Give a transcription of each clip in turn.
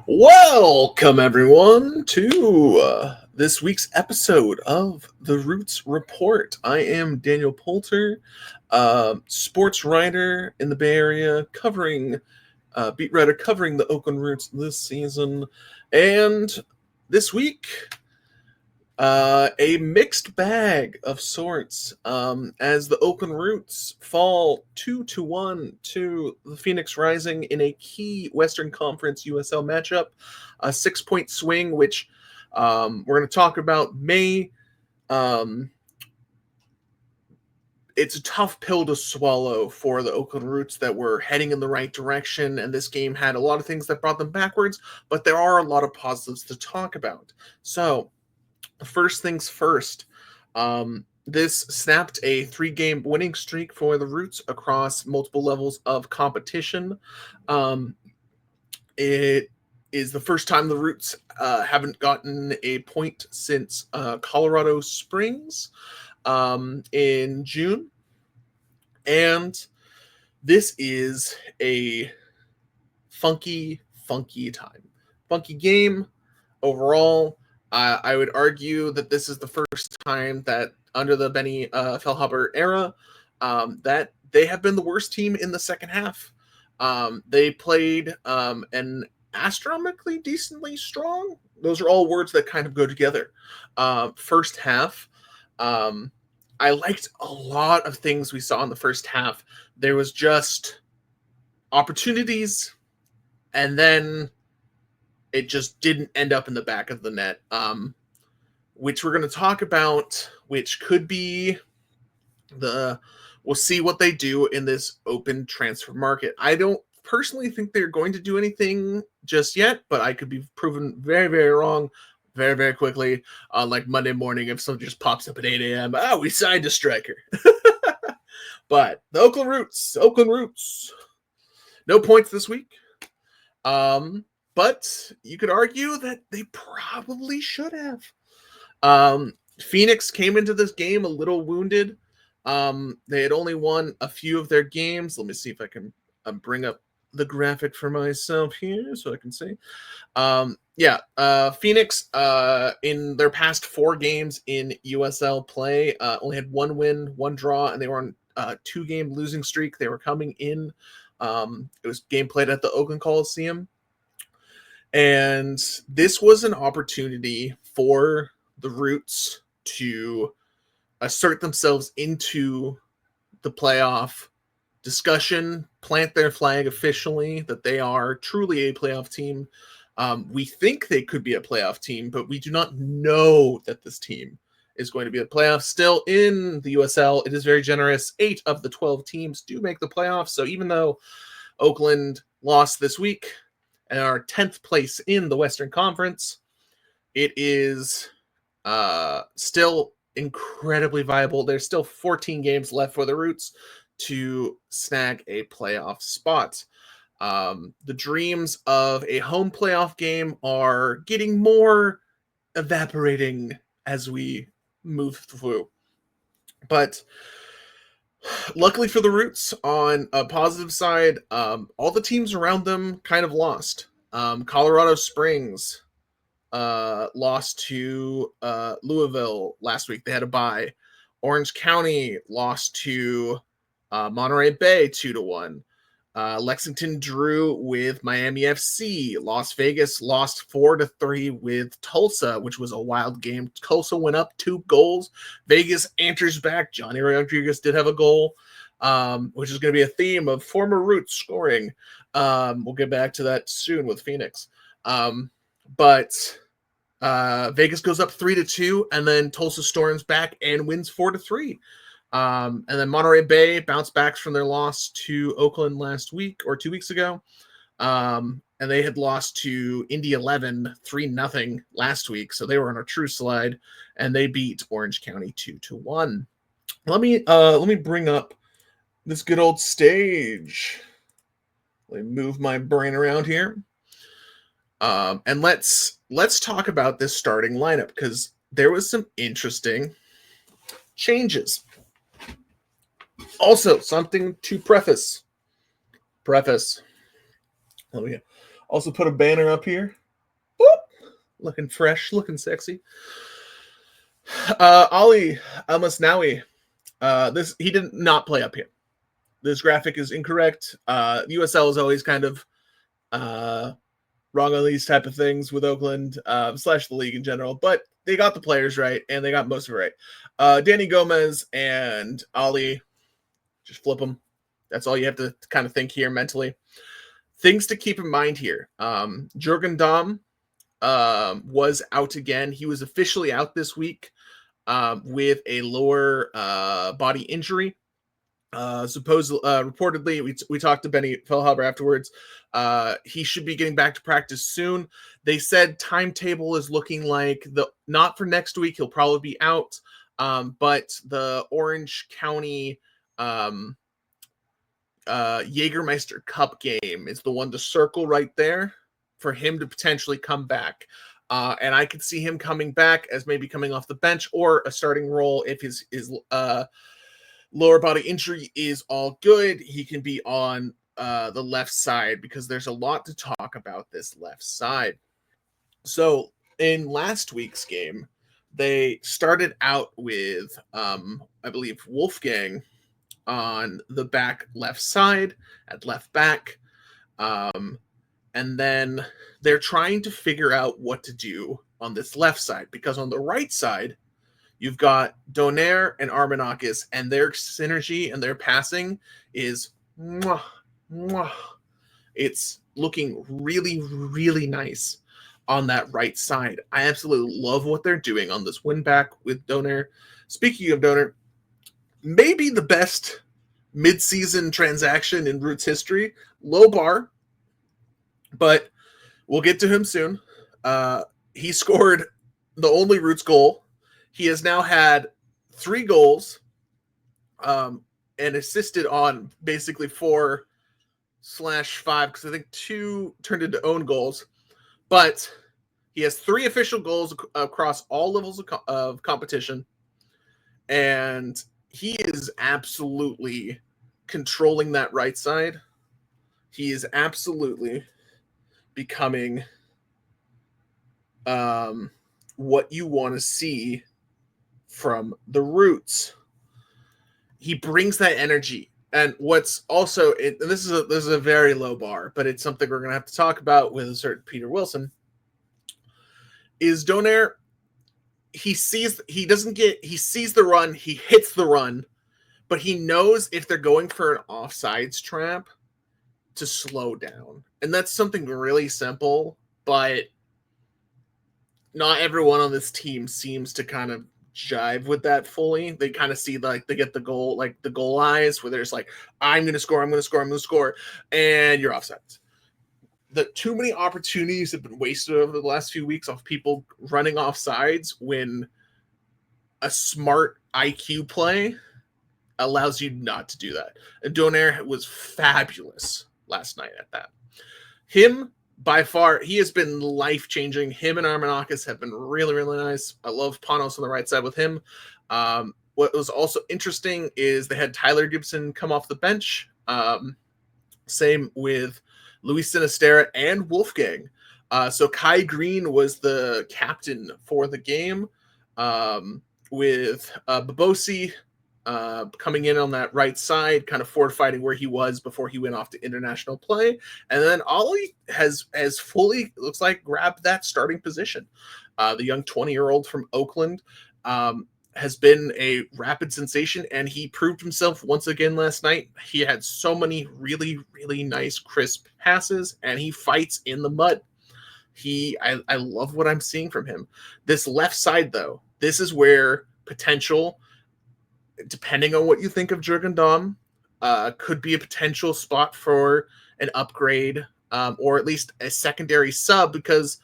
Welcome, everyone, to this week's episode of the Roots Report. I am Daniel Poulter, sports writer in the Bay Area, beat writer covering the Oakland Roots this season. And this week, a mixed bag of sorts as the Oakland Roots fall 2-1 to the Phoenix Rising in a key Western Conference USL matchup, a 6-point swing, which we're going to talk about. It's a tough pill to swallow for the Oakland Roots that were heading in the right direction, and this game had a lot of things that brought them backwards, but there are a lot of positives to talk about. So, first things first, this snapped a 3-game winning streak for the Roots across multiple levels of competition. It is the first time the Roots haven't gotten a point since Colorado Springs in June. And this is a funky time. Funky game overall. I would argue that this is the first time that under the Benny Feilhaber era that they have been the worst team in the second half. They played an astronomically decently strong. Those are all words that kind of go together. First half, I liked a lot of things we saw in the first half. There was just opportunities, and then it just didn't end up in the back of the net, which we're going to talk about, which could be we'll see what they do in this open transfer market. I don't personally think they're going to do anything just yet, but I could be proven very, very wrong very, very quickly on like Monday morning if something just pops up at 8 a.m. We signed a striker. But the Oakland Roots, no points this week. But you could argue that they probably should have. Phoenix came into this game a little wounded. They had only won a few of their games. Let me see if I can bring up the graphic for myself here so I can see. Phoenix in their past 4 games in USL play only had 1 win, 1 draw, and they were on a 2-game losing streak. They were coming in. It was game played at the Oakland Coliseum. And this was an opportunity for the Roots to assert themselves into the playoff discussion, plant their flag officially that they are truly a playoff team. We think they could be a playoff team, but we do not know that this team is going to be a playoff. Still in the USL, it is very generous. 8 of the 12 teams do make the playoffs. So even though Oakland lost this week and are 10th place in the Western Conference, it is still incredibly viable. There's still 14 games left for the Roots to snag a playoff spot. The dreams of a home playoff game are getting more evaporating as we move through. But luckily for the Roots, on a positive side, all the teams around them kind of lost. Colorado Springs lost to Louisville last week. They had a bye. Orange County lost to Monterey Bay 2-1. Lexington drew with Miami FC. Las Vegas lost 4-3 with Tulsa, which was a wild game. Tulsa went up 2 goals. Vegas answers back. Johnny Rodriguez did have a goal, which is going to be a theme of former Roots scoring. We'll get back to that soon with Phoenix. But Vegas goes up 3-2, and then Tulsa storms back and wins 4-3. And then Monterey Bay bounced back from their loss to Oakland last week or 2 weeks ago. And they had lost to Indy 11 3-0 last week. So they were on a true slide, and they beat Orange County 2-1. Let me bring up this good old stage. Let me move my brain around here. And let's talk about this starting lineup, because there was some interesting changes. Also, something to preface. Let me Also put a banner up here. Boop. Looking fresh, looking sexy. Ali Almasnawi. This he did not play up here. This graphic is incorrect. USL is always kind of wrong on these type of things with Oakland slash the league in general, but they got the players right and they got most of it right. Danny Gomez and Ali, just flip them. That's all you have to kind of think here mentally. Things to keep in mind here. Jurgen Damm was out again. He was officially out this week with a lower body injury. Reportedly, we talked to Benny Feilhaber afterwards. He should be getting back to practice soon. They said timetable is looking like not for next week. He'll probably be out. But the Orange County Jägermeister Cup game is the one to circle right there for him to potentially come back. And I could see him coming back as maybe coming off the bench or a starting role if his lower body injury is all good. He can be on the left side because there's a lot to talk about this left side. So in last week's game, they started out with, I believe, Wolfgang on the back left side at left back. And then they're trying to figure out what to do on this left side because on the right side, you've got Doner and Armenakis, and their synergy and their passing is mwah, mwah. It's looking really, really nice on that right side. I absolutely love what they're doing on this win back with Doner. Speaking of Doner, maybe the best mid-season transaction in Roots history. Low bar, but we'll get to him soon. He scored the only Roots goal. He has now had 3 goals and assisted on basically 4/5 because I think 2 turned into own goals. But he has 3 official goals across all levels of competition. And he is absolutely controlling that right side. He is absolutely becoming what you want to see from the Roots. He brings that energy. And what's also, and this is a very low bar, but it's something we're going to have to talk about with a certain Peter Wilson, is Doner. He sees the run, he hits the run, but he knows if they're going for an offsides trap to slow down. And that's something really simple, but not everyone on this team seems to kind of jive with that fully. They kind of see they get the goal, like the goal eyes where there's like, I'm going to score, and you're offsides. The too many opportunities have been wasted over the last few weeks of people running off sides when a smart IQ play allows you not to do that. And Doner was fabulous last night at that. Him, by far, he has been life-changing. Him and Armenakis have been really, really nice. I love Panos on the right side with him. What was also interesting is they had Tyler Gibson come off the bench. Same with Luis Sinisterra and Wolfgang. So Kai Green was the captain for the game with Babosi coming in on that right side, kind of fortifiting where he was before he went off to international play. And then Ollie has fully, looks like, grabbed that starting position. The young 20-year-old from Oakland has been a rapid sensation, and he proved himself once again last night. He had so many really, really nice, crisp passes, and he fights in the mud. I love what I'm seeing from him. This left side, though, this is where potential, depending on what you think of Jurgen Damm, could be a potential spot for an upgrade or at least a secondary sub, because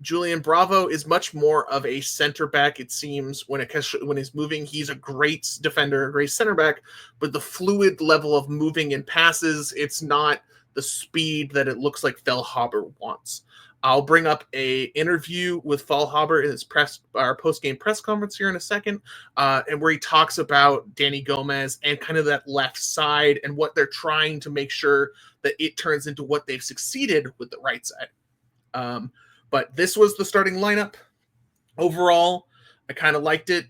Julian Bravo is much more of a center back, it seems, when he's moving. He's a great defender, a great center back, but the fluid level of moving and passes, it's not the speed that it looks like Fehlhaber wants. I'll bring up a interview with Fehlhaber in his post-game press conference here in a second, and where he talks about Danny Gomez and kind of that left side and what they're trying to make sure that it turns into what they've succeeded with the right side. But this was the starting lineup. Overall, I kind of liked it,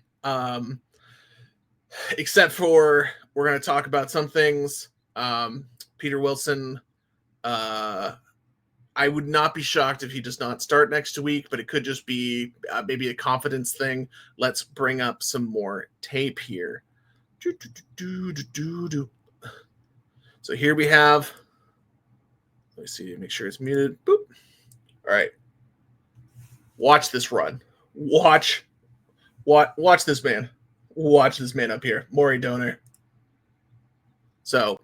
except for we're going to talk about some things. Peter Wilson, I would not be shocked if he does not start next week, but it could just be maybe a confidence thing. Let's bring up some more tape here. So here we have, let me see, make sure it's muted. Boop. All right. Watch this run. Watch this man. Watch this man up here. Morey Doner. So,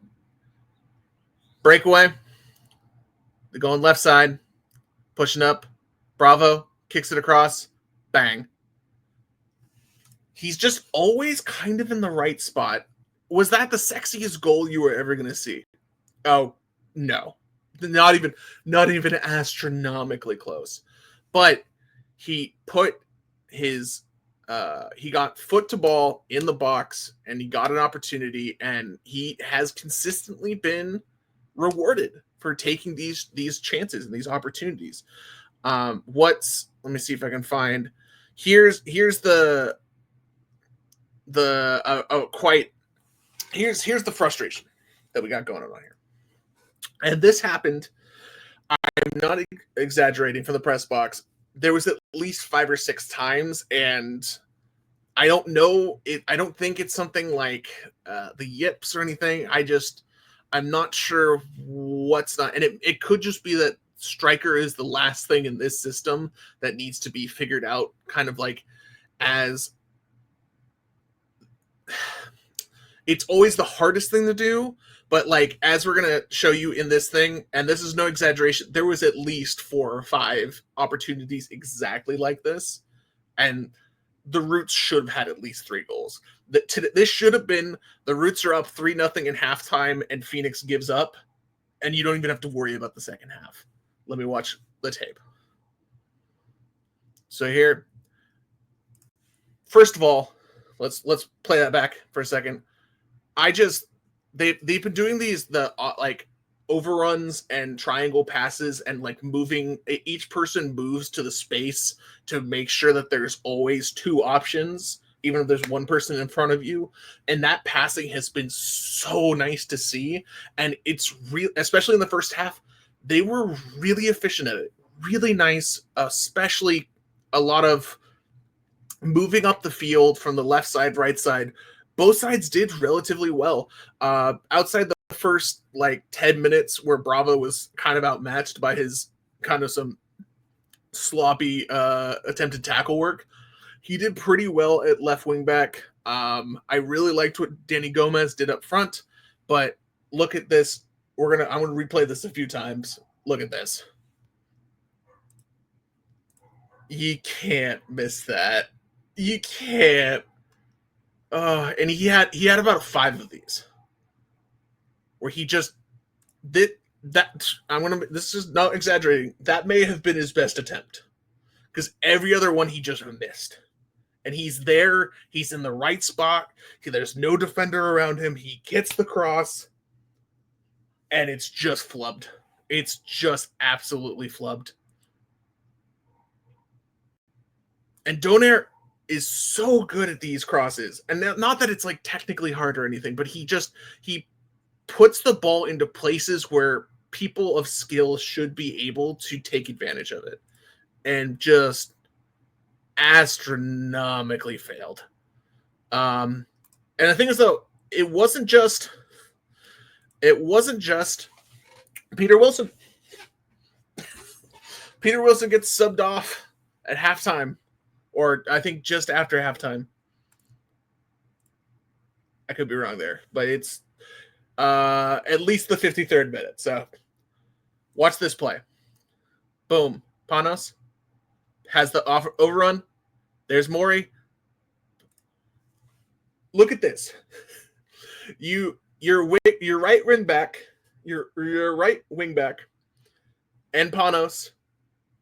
breakaway. They're going left side. Pushing up. Bravo. Kicks it across. Bang. He's just always kind of in the right spot. Was that the sexiest goal you were ever going to see? Oh, no. Not even astronomically close. But he put his he got foot to ball in the box, and he got an opportunity, and he has consistently been rewarded for taking these chances and these opportunities. Let me see if I can find. Here's the frustration that we got going on here. And this happened, I'm not exaggerating, from the press box. There was at least 5 or 6 times, and I don't know. I don't think it's something like the yips or anything. I'm not sure what's not. And it could just be that striker is the last thing in this system that needs to be figured out, kind of like as it's always the hardest thing to do. But like, as we're going to show you in this thing, and this is no exaggeration, there was at least 4 or 5 opportunities exactly like this. And the Roots should have had at least 3 goals. This should have been, the Roots are up 3-0 in halftime, and Phoenix gives up, and you don't even have to worry about the second half. Let me watch the tape. So here, first of all, let's play that back for a second. They've been doing the overruns and triangle passes, and like moving, each person moves to the space to make sure that there's always 2 options, even if there's one person in front of you. And that passing has been so nice to see. And it's real, especially in the first half, they were really efficient at it. Really nice, especially a lot of moving up the field from the left side, right side. Both sides did relatively well. Outside the first 10 minutes where Bravo was kind of outmatched by his kind of some sloppy attempted tackle work, he did pretty well at left wing back. I really liked what Danny Gomez did up front, but look at this. I'm gonna replay this a few times. Look at this. You can't miss that. You can't. And he had about 5 of these where he just did that. This is not exaggerating. That may have been his best attempt, because every other one he just missed. And he's there. He's in the right spot. There's no defender around him. He gets the cross, and it's just flubbed. It's just absolutely flubbed. And Doner is so good at these crosses. And not that it's technically hard or anything, but he puts the ball into places where people of skill should be able to take advantage of it, and just astronomically failed. And the thing is, though, it wasn't just Peter Wilson. Peter Wilson gets subbed off at halftime, or I think just after halftime. I could be wrong there, but it's at least the 53rd minute. So watch this play. Boom. Panos has the overrun. There's Morey. Look at this. Your right wing back, your right wing back and Panos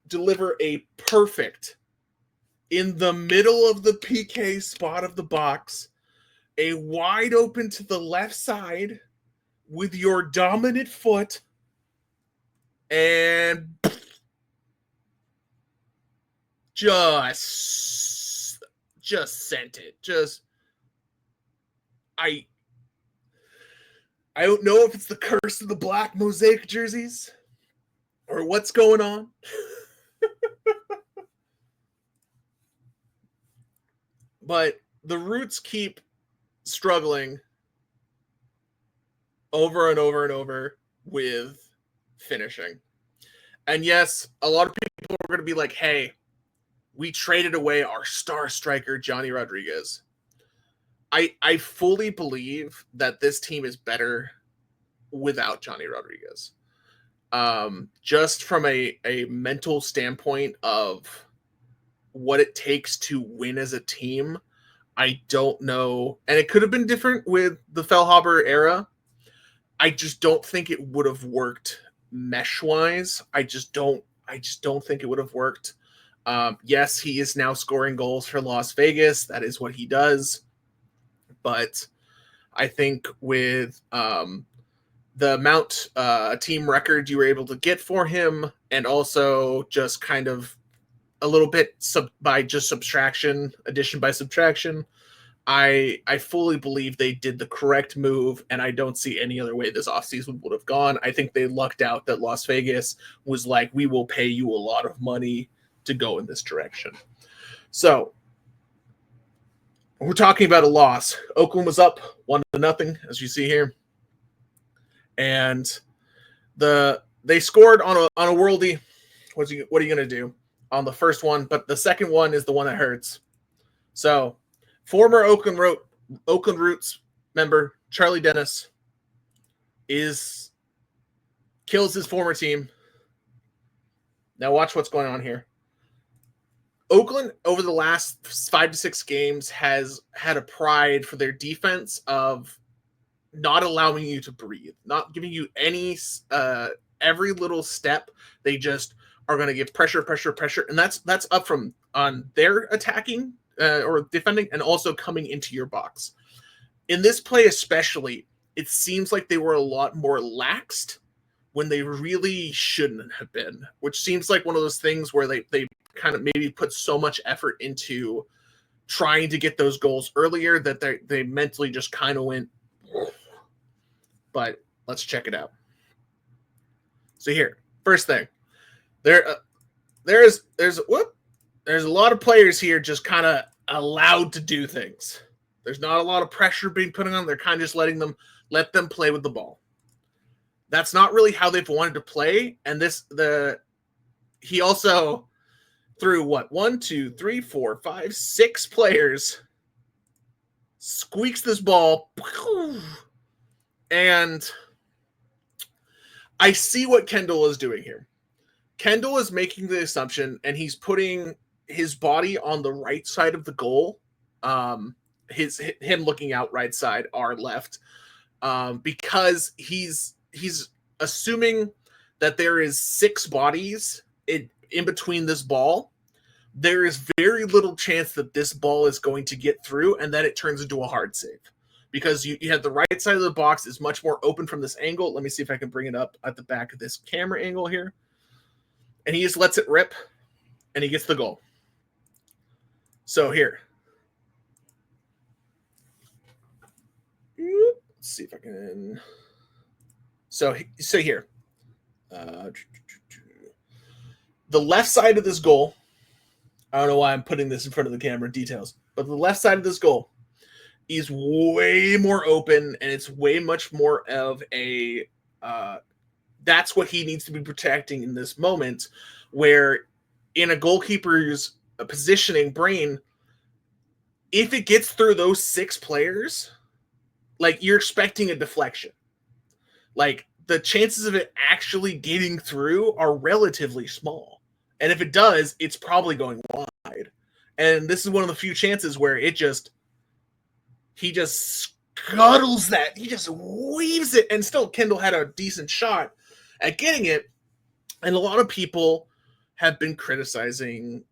deliver a perfect in the middle of the PK spot of the box, a wide open to the left side with your dominant foot, and just sent it. I don't know if it's the curse of the black mosaic jerseys or what's going on. But the Roots keep struggling over and over and over with finishing. And yes, a lot of people are going to be like, hey, we traded away our star striker, Johnny Rodriguez. I fully believe that this team is better without Johnny Rodriguez. Just from a mental standpoint of what it takes to win as a team, I don't know. And it could have been different with the Fellhaber era. I just don't think it would have worked mesh-wise. I just don't think it would have worked. Yes, he is now scoring goals for Las Vegas. That is what he does. But I think with the amount team record you were able to get for him, and also just kind of a little bit by just subtraction, addition by subtraction, I fully believe they did the correct move, and I don't see any other way this offseason would have gone. I think they lucked out that Las Vegas was like, we will pay you a lot of money to go in this direction. So we're talking about a loss. Oakland was up 1-0, as you see here. And they scored on a worldie. What are you going to do on the first one? But the second one is the one that hurts. So former Oakland Roots member Charlie Dennis kills his former team. Now watch what's going on here. Oakland, over the last 5 to 6 games, has had a pride for their defense of not allowing you to breathe, not giving you any every little step. They just are going to give pressure, and that's up from on their attacking or defending, and also coming into your box. In this play especially, it seems like they were a lot more laxed when they really shouldn't have been, which seems like one of those things where they kind of maybe put so much effort into trying to get those goals earlier that they mentally just kind of went. But let's check it out. So here, first thing, there's a lot of players here just kind of allowed to do things. There's not a lot of pressure being put on them. They're kind of just let them play with the ball. That's not really how they've wanted to play. And he also threw 1, 2, 3, 4, 5, 6 players, squeaks this ball, and I see what Kendall is doing here. Kendall is making the assumption, and he's putting his body on the right side of the goal. Him looking out right side, our left, because he's assuming that there is 6 bodies in between this ball. There is very little chance that this ball is going to get through and that it turns into a hard save, because you have the right side of the box is much more open from this angle. Let me see if I can bring it up at the back of this camera angle here. And he just lets it rip, and he gets the goal. So here. Let's see if I can. So here. The left side of this goal, I don't know why I'm putting this in front of the camera details, but the left side of this goal is way more open, and it's way much more of a that's what he needs to be protecting in this moment, where in a goalkeeper's positioning brain, if it gets through those 6 players, like, you're expecting a deflection. Like, the chances of it actually getting through are relatively small. And if it does, it's probably going wide. And this is one of the few chances where he just guddles that. He just weaves it, and still Kendall had a decent shot at getting it. And a lot of people have been criticizing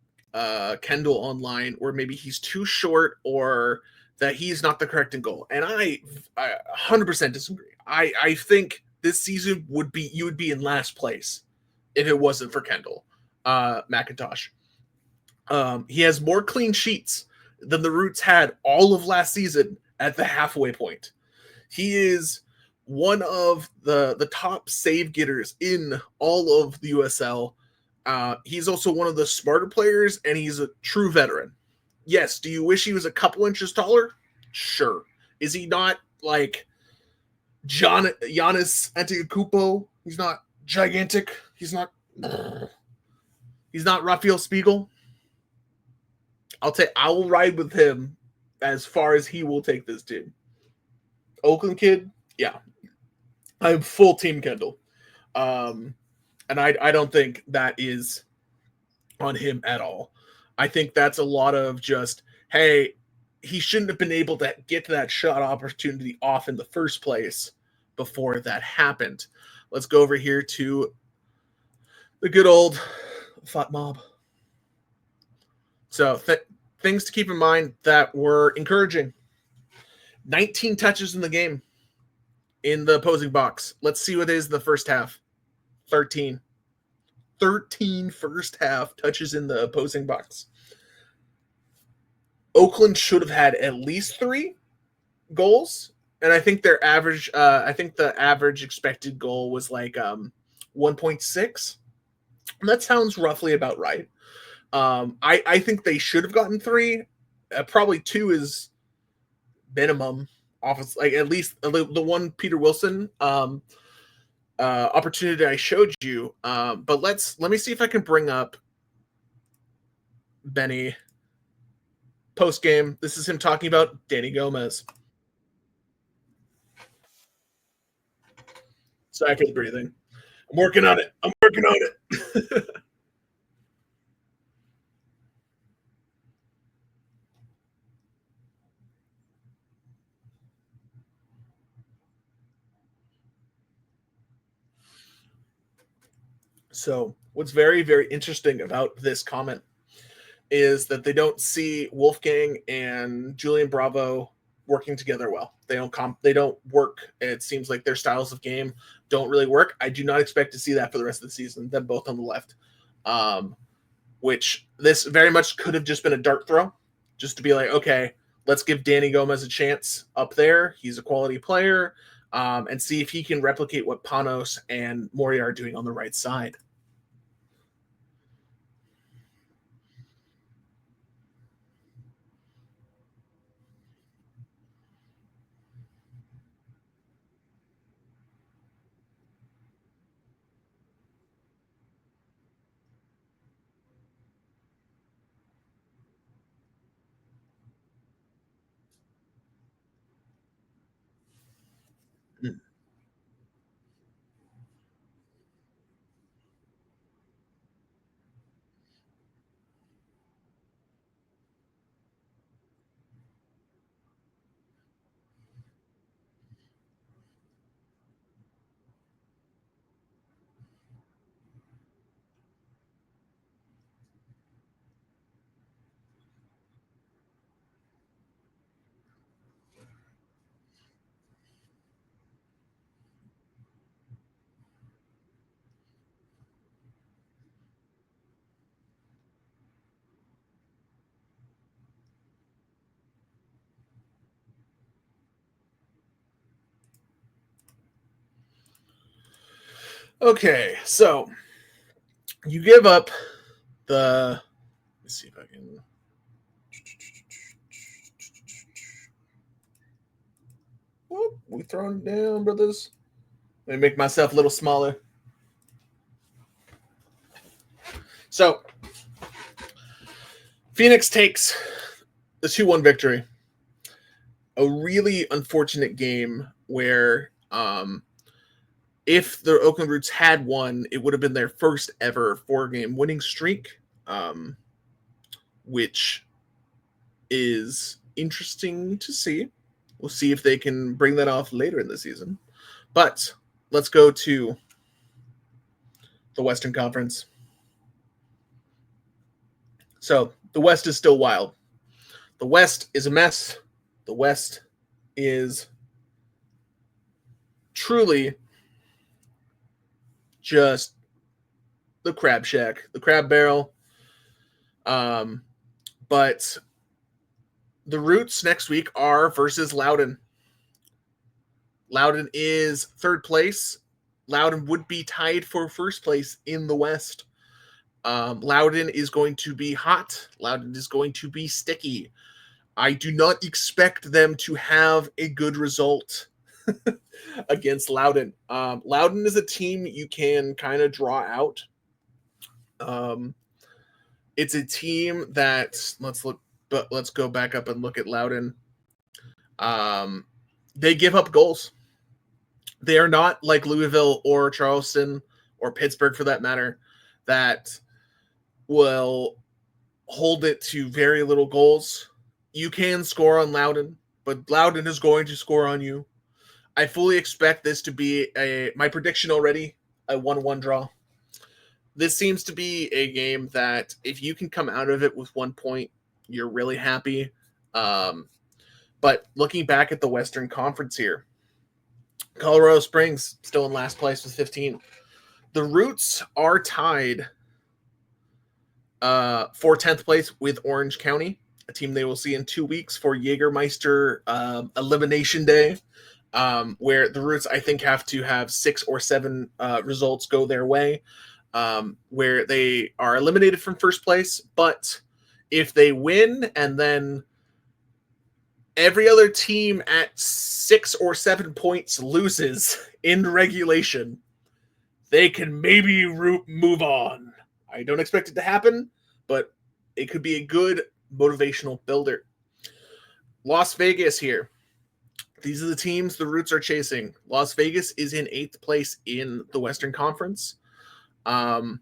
Kendall online, or maybe he's too short, or that he's not the correct in goal. And I 100% disagree. I think this season you would be in last place if it wasn't for Kendall McIntosh. He has more clean sheets than the Roots had all of last season at the halfway point. He is one of the top save getters in all of the USL. He's also one of the smarter players, and he's a true veteran. Yes, do you wish he was a couple inches taller? Sure. Is he not like Giannis Antetokounmpo? He's not gigantic. He's not Raphael Spiegel. I will ride with him as far as he will take this team. Oakland kid, yeah. I'm full team Kendall. And I don't think that is on him at all. I think that's a lot of just, hey, he shouldn't have been able to get to that shot opportunity off in the first place before that happened. Let's go over here to the good old Fat Mob. So things to keep in mind that were encouraging. 19 touches in the game in the opposing box. Let's see what it is the first half. 13 first half touches in the opposing box. Oakland should have had at least 3 goals, and I think their average the average expected goal was like 1.6. That sounds roughly about right. I think they should have gotten 3. Probably 2 is minimum. Office, like at least the one Peter Wilson opportunity I showed you. But let me see if I can bring up Benny post game. This is him talking about Danny Gomez. Sorry for the breathing. I'm working on it. So what's very, very interesting about this comment is that they don't see Wolfgang and Julian Bravo working together well. They don't work. It seems like their styles of game don't really work. I do not expect to see that for the rest of the season. Them both on the left. Which this very much could have just been a dart throw, just to be like, okay, let's give Danny Gomez a chance up there. He's a quality player, and see if he can replicate what Panos and Morey are doing on the right side. Okay, so you give up the. Let's see if I can. Whoop, we throwing down, brothers. Let me make myself a little smaller. So, Phoenix takes the 2-1 victory. A really unfortunate game where if the Oakland Roots had won, it would have been their first ever 4-game winning streak, which is interesting to see. We'll see if they can bring that off later in the season. But let's go to the Western Conference. So the West is still wild. The West is a mess. The West is truly just the crab shack, the crab barrel. But the Roots next week are versus Loudoun. Loudoun is third place. Loudoun would be tied for first place in the West. Loudoun is going to be hot. Loudoun is going to be sticky. I do not expect them to have a good result against Loudoun. Loudoun is a team you can kind of draw out. It's a team that let's go back up and look at Loudoun. They give up goals. They are not like Louisville or Charleston or Pittsburgh, for that matter, that will hold it to very little goals. You can score on Loudoun, but Loudoun is going to score on you. I fully expect this to be my prediction already, a 1-1 draw. This seems to be a game that if you can come out of it with 1 point, you're really happy. But looking back at the Western Conference here, Colorado Springs still in last place with 15. The Roots are tied for 10th place with Orange County, a team they will see in 2 weeks for Jägermeister Elimination Day, where the Roots, I think, have to have 6 or 7 results go their way, where they are eliminated from first place. But if they win and then every other team at 6 or 7 points loses in regulation, they can maybe move on. I don't expect it to happen, but it could be a good motivational builder. Las Vegas here. These are the teams the Roots are chasing. Las Vegas is in 8th place in the Western Conference. And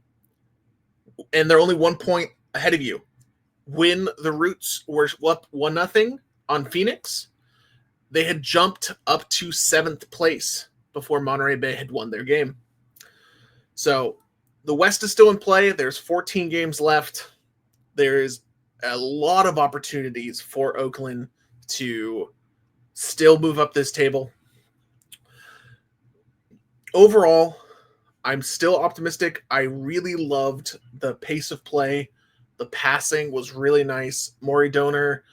they're only 1 point ahead of you. When the Roots were up 1-0 on Phoenix, they had jumped up to 7th place before Monterey Bay had won their game. So the West is still in play. There's 14 games left. There's a lot of opportunities for Oakland to still move up this table. Overall, I'm still optimistic. I really loved the pace of play. The passing was really nice. Morey Doner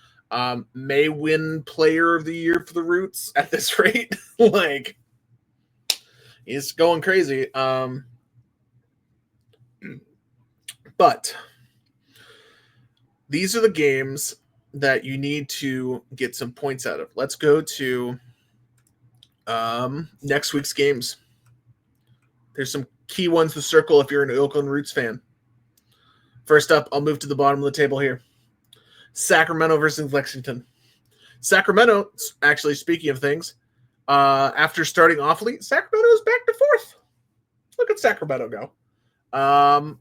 may win Player of the Year for the Roots at this rate. Like, he's going crazy. But these are the games that you need to get some points out of. Let's go to next week's games. There's some key ones to circle if you're an Oakland Roots fan. First up, I'll move to the bottom of the table here. Sacramento versus Lexington. Sacramento, actually, speaking of things, after starting awfully, Sacramento is back to 4th. Look at Sacramento go.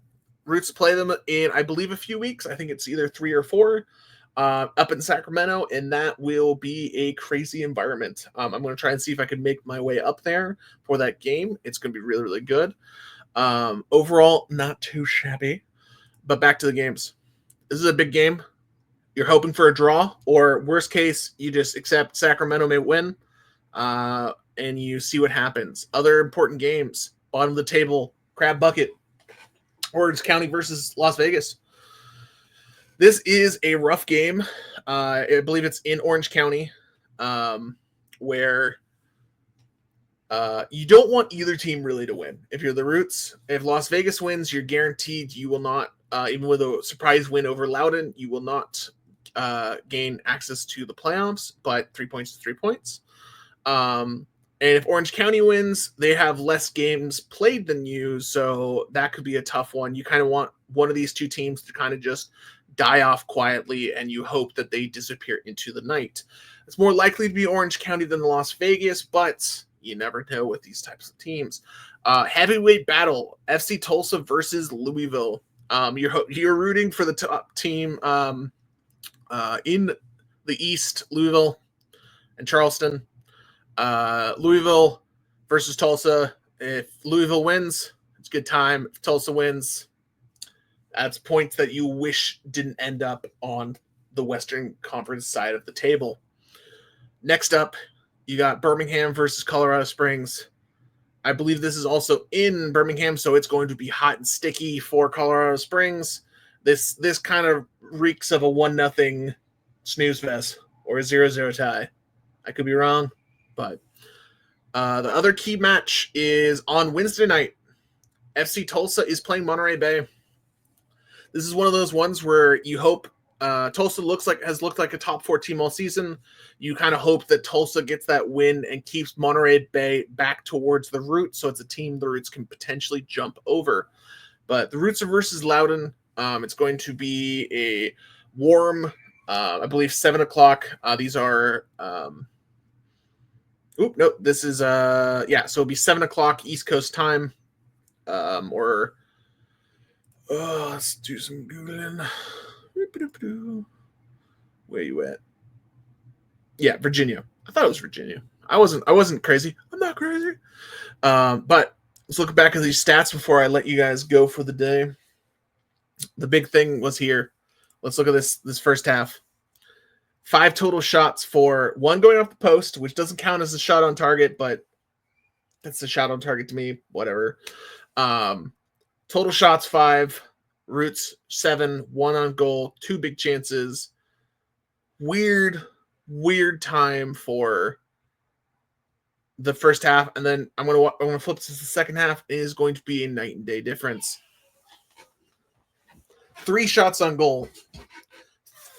Roots play them in, I believe, a few weeks. I think it's either 3 or 4 up in Sacramento, and that will be a crazy environment. I'm going to try and see if I can make my way up there for that game. It's going to be really, really good. Overall, not too shabby. But back to the games. This is a big game. You're hoping for a draw, or worst case, you just accept Sacramento may win, and you see what happens. Other important games, bottom of the table, Crab Bucket, Orange County versus Las Vegas. This is a rough game. I believe it's in Orange County, where you don't want either team really to win. If you're the Roots, if Las Vegas wins, you're guaranteed you will not, even with a surprise win over Loudoun, you will not gain access to the playoffs, but 3 points to 3 points. And if Orange County wins, they have less games played than you, so that could be a tough one. You kind of want one of these two teams to kind of just die off quietly, and you hope that they disappear into the night. It's more likely to be Orange County than Las Vegas, but you never know with these types of teams. Heavyweight battle, FC Tulsa versus Louisville. You're rooting for the top team in the East, Louisville. and Charleston. Louisville versus Tulsa. If Louisville wins, it's a good time. If Tulsa wins, that's points that you wish didn't end up on the Western Conference side of the table. Next up, you got Birmingham versus Colorado Springs. I believe this is also in Birmingham, so it's going to be hot and sticky for Colorado Springs. This kind of reeks of a 1-0 snooze fest or a 0-0 tie. I could be wrong, but the other key match is on Wednesday night. FC Tulsa is playing Monterey Bay. This is one of those ones where you hope Tulsa has looked like a top 4 team all season. You kind of hope that Tulsa gets that win and keeps Monterey Bay back towards the Roots, so it's a team the Roots can potentially jump over. But the Roots are versus Loudoun. It's going to be a warm, I believe, 7 o'clock. These are this is so it'll be 7 o'clock East Coast time. Let's do some Googling. Where you at? Yeah, Virginia. I thought it was Virginia. I wasn't crazy. I'm not crazy. But let's look back at these stats before I let you guys go for the day. The big thing was here. Let's look at this first half. 5 total shots for 1 going off the post, which doesn't count as a shot on target, but that's a shot on target to me. Whatever. Total shots 5. Roots 7, 1 on goal, 2 big chances. Weird time for the first half, and then I'm gonna flip to the second half. It is going to be a night and day difference. 3 shots on goal,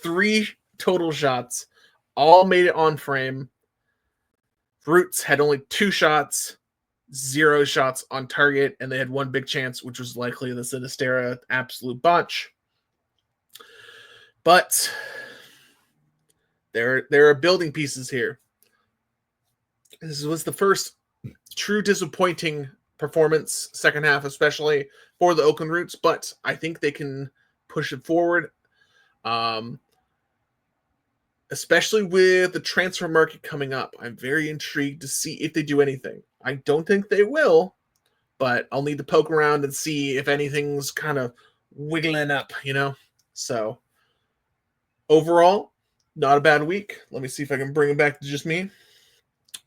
3 total shots, all made it on frame. Roots had only 2 shots. 0 shots on target, and they had 1 big chance, which was likely the Sinistera absolute botch. But there are building pieces here. This was the first true disappointing performance, second half especially, for the Oakland Roots, but I think they can push it forward. Especially with the transfer market coming up. I'm very intrigued to see if they do anything. I don't think they will, but I'll need to poke around and see if anything's kind of wiggling up, So, overall, not a bad week. Let me see if I can bring it back to just me.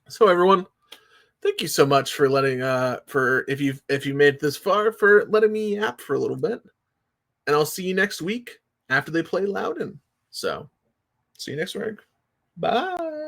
So, everyone, thank you so much for if you made it this far, for letting me yap for a little bit. And I'll see you next week after they play Loudoun. So, see you next week. Bye.